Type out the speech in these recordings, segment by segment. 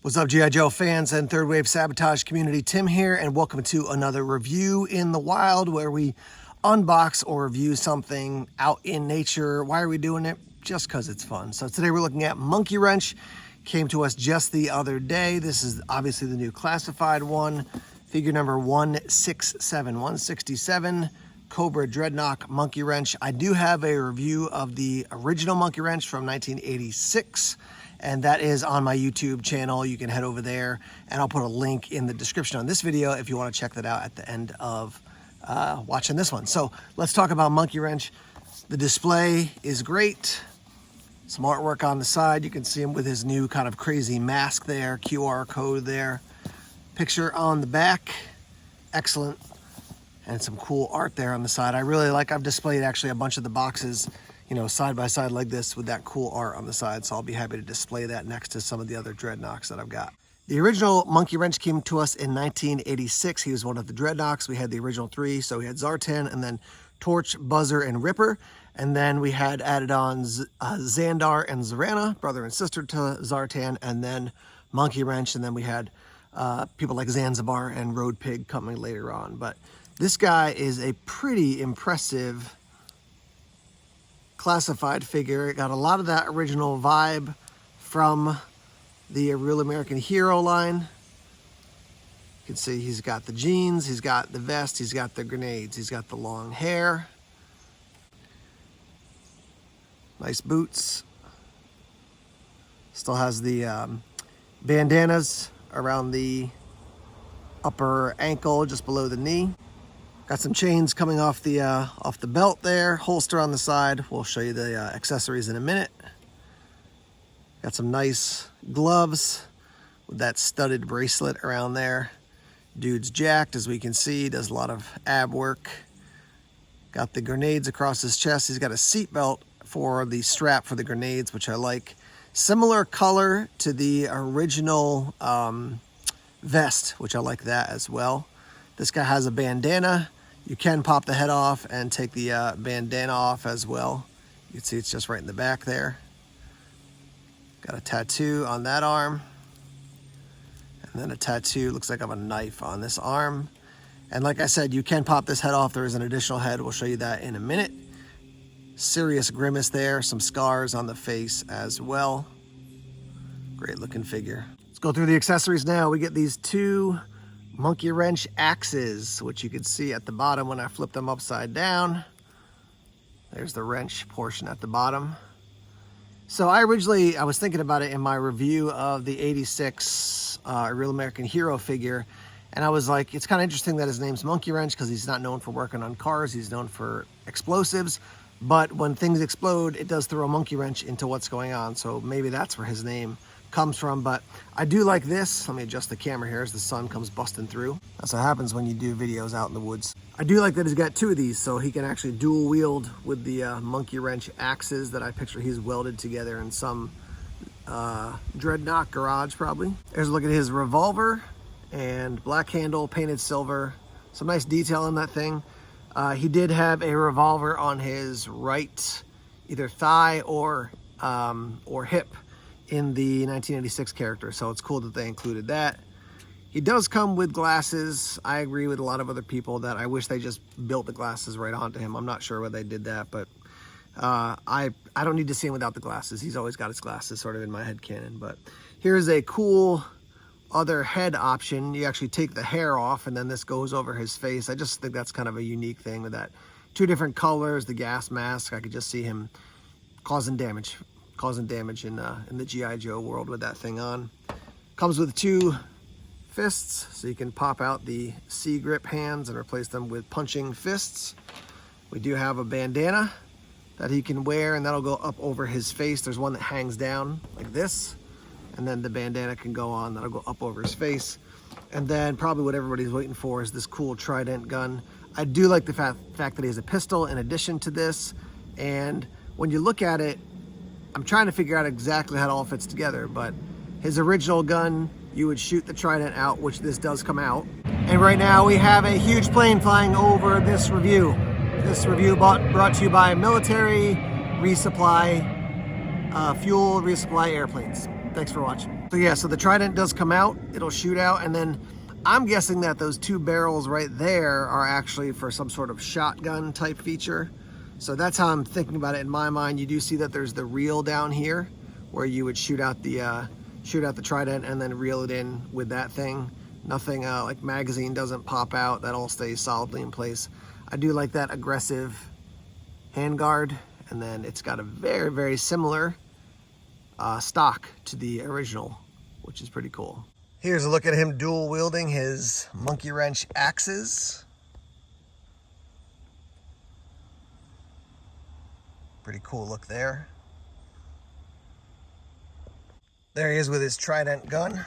What's up, G.I. Joe fans and Third Wave Sabotage community? Tim here, and welcome to another review in the wild where we unbox or review something out in nature. Why are we doing it? Just because it's fun. So today we're looking at Monkey Wrench. Came to us just the other day. This is obviously the new classified one. Figure number 167, Cobra Dreadnought Monkey Wrench. I do have a review of the original Monkey Wrench from 1986. And that is on my YouTube channel. You can head over there, and I'll put a link in the description on this video if you want to check that out at the end of watching this one. So let's talk about Monkey Wrench. The display is great. Some artwork on the side. You can see him with his new kind of crazy mask there, QR code there. Picture on the back, excellent. And some cool art there on the side. I really like, I've displayed actually a bunch of the boxes, you know, side by side like this with that cool art on the side. So I'll be happy to display that next to some of the other Dreadnoughts that I've got. The original Monkey Wrench came to us in 1986. He was one of the Dreadnoughts. We had the original three. So we had Zartan and then Torch, Buzzer, and Ripper. And then we had added on Xandar and Zarana, brother and sister to Zartan, and then Monkey Wrench. And then we had people like Zanzibar and Road Pig coming later on. But this guy is a pretty impressive classified figure. It got a lot of that original vibe from the Real American Hero line. You can see he's got the jeans, he's got the vest, he's got the grenades, he's got the long hair. Nice boots. Still has the bandanas around the upper ankle, just below the knee. Got some chains coming off the belt there, holster on the side. We'll show you the accessories in a minute. Got some nice gloves with that studded bracelet around there. Dude's jacked, as we can see, does a lot of ab work. Got the grenades across his chest. He's got a seat belt for the strap for the grenades, which I like. Similar color to the original vest, which I like that as well. This guy has a bandana. You can pop the head off and take the bandana off as well. You can see it's just right in the back there. Got a tattoo on that arm. And then a tattoo, looks like of a knife on this arm. And like I said, you can pop this head off. There is an additional head. We'll show you that in a minute. Serious grimace there. Some scars on the face as well. Great looking figure. Let's go through the accessories now. We get these two Monkey Wrench axes, which you can see at the bottom when I flip them upside down. There's the wrench portion at the bottom. So I was thinking about it in my review of the 86 Real American Hero figure, and I was like, it's kind of interesting that his name's Monkey Wrench because he's not known for working on cars, he's known for explosives, but when things explode, it does throw a monkey wrench into what's going on, so maybe that's where his name comes from. But I do like this. Let me adjust the camera here as the sun comes busting through. That's what happens when you do videos out in the woods. I do like that he's got two of these, so he can actually dual wield with the Monkey Wrench axes that I picture he's welded together in some Dreadnought garage probably. There's a look at his revolver, and black handle, painted silver. Some nice detail in that thing. He did have a revolver on his right, either thigh or hip, in the 1986 character, so it's cool that they included that. He does come with glasses. I agree with a lot of other people that I wish they just built the glasses right onto him. I'm not sure why they did that, but I don't need to see him without the glasses. He's always got his glasses sort of in my head canon. But here's a cool other head option. You actually take the hair off and then this goes over his face. I just think that's kind of a unique thing with that. Two different colors, the gas mask. I could just see him causing damage in the G.I. Joe world with that thing on. Comes with two fists, so you can pop out the C-grip hands and replace them with punching fists. We do have a bandana that he can wear, and that'll go up over his face. There's one that hangs down like this, and then the bandana can go on. That'll go up over his face. And then probably what everybody's waiting for is this cool Trident gun. I do like the fact that he has a pistol in addition to this, and when you look at it, I'm trying to figure out exactly how it all fits together, but his original gun, you would shoot the Trident out, which this does come out. And right now we have a huge plane flying over this review. This review brought to you by Military Resupply, Fuel Resupply Airplanes. Thanks for watching. So yeah, so the Trident does come out, it'll shoot out, and then I'm guessing that those two barrels right there are actually for some sort of shotgun type feature. So that's how I'm thinking about it in my mind. You do see that there's the reel down here where you would shoot out the Trident and then reel it in with that thing. Nothing like magazine doesn't pop out, that all stays solidly in place. I do like that aggressive handguard, and then it's got a very, very similar stock to the original, which is pretty cool. Here's a look at him dual wielding his monkey wrench axes. Pretty cool look there. There he is with his Trident gun.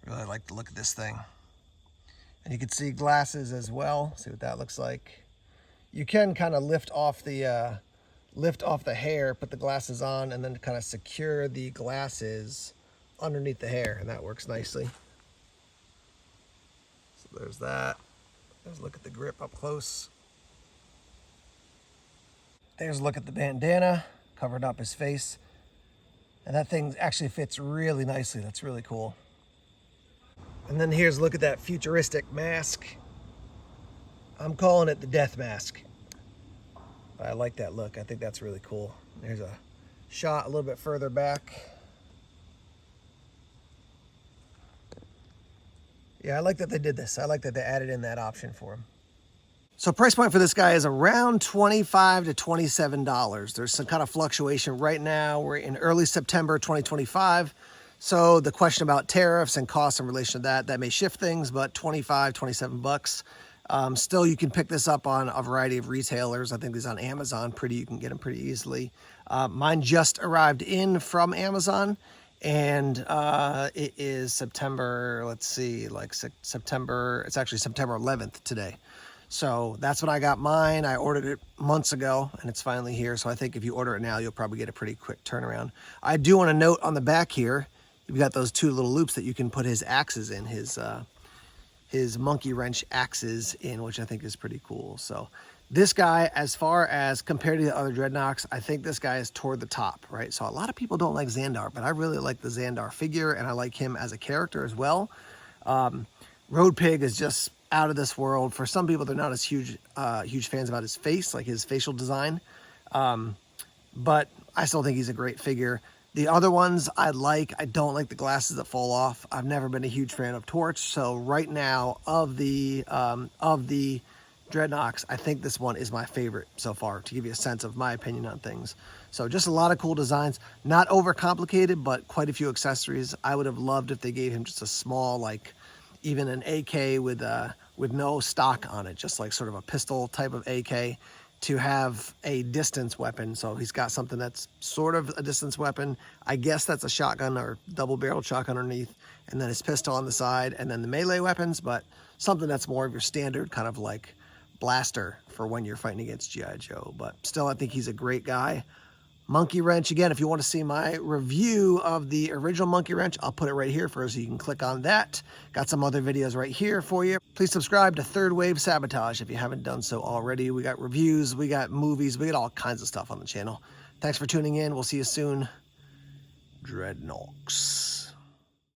Really like the look of this thing. And you can see glasses as well. See what that looks like. You can kind of lift off the hair, put the glasses on, and then kind of secure the glasses underneath the hair, and that works nicely. So there's that. There's a look at the grip up close. There's a look at the bandana, covered up his face. And that thing actually fits really nicely. That's really cool. And then here's a look at that futuristic mask. I'm calling it the death mask. I like that look. I think that's really cool. There's a shot a little bit further back. Yeah, I like that they did this. I like that they added in that option for him. So price point for this guy is around $25 to $27. There's some kind of fluctuation right now. We're in early September 2025. So the question about tariffs and costs in relation to that may shift things, but 25, 27 bucks. Still, you can pick this up on a variety of retailers. I think these on Amazon, you can get them pretty easily. Mine just arrived in from Amazon, and it is September, let's see, like September, it's actually September 11th today. So that's when I got mine. I ordered it months ago, and it's finally here. So I think if you order it now, you'll probably get a pretty quick turnaround. I do want to note on the back here, you've got those two little loops that you can put his axes in, his monkey wrench axes in, which I think is pretty cool. So this guy, as far as compared to the other Dreadnoks, I think this guy is toward the top, right? So a lot of people don't like Xandar, but I really like the Xandar figure, and I like him as a character as well. Road Pig is just out of this world. For some people, they're not as huge fans about his face, like his facial design. But I still think he's a great figure. The other ones I don't like the glasses that fall off. I've never been a huge fan of Torch. So right now of the Dreadnoks, I think this one is my favorite so far, to give you a sense of my opinion on things. So just a lot of cool designs, not overcomplicated, but quite a few accessories. I would have loved if they gave him just a small, like even an AK with no stock on it, just like sort of a pistol type of AK, to have a distance weapon. So he's got something that's sort of a distance weapon. I guess that's a shotgun or double-barreled shotgun underneath, and then his pistol on the side, and then the melee weapons, but something that's more of your standard kind of like blaster for when you're fighting against G.I. Joe. But still, I think he's a great guy. Monkey Wrench, again, if you want to see my review of the original Monkey Wrench, I'll put it right here for you, so you can click on that. Got some other videos right here for you. Please subscribe to Third Wave Sabotage if you haven't done so already. We got reviews, we got movies, we got all kinds of stuff on the channel. Thanks for tuning in. We'll see you soon. Dreadnoks.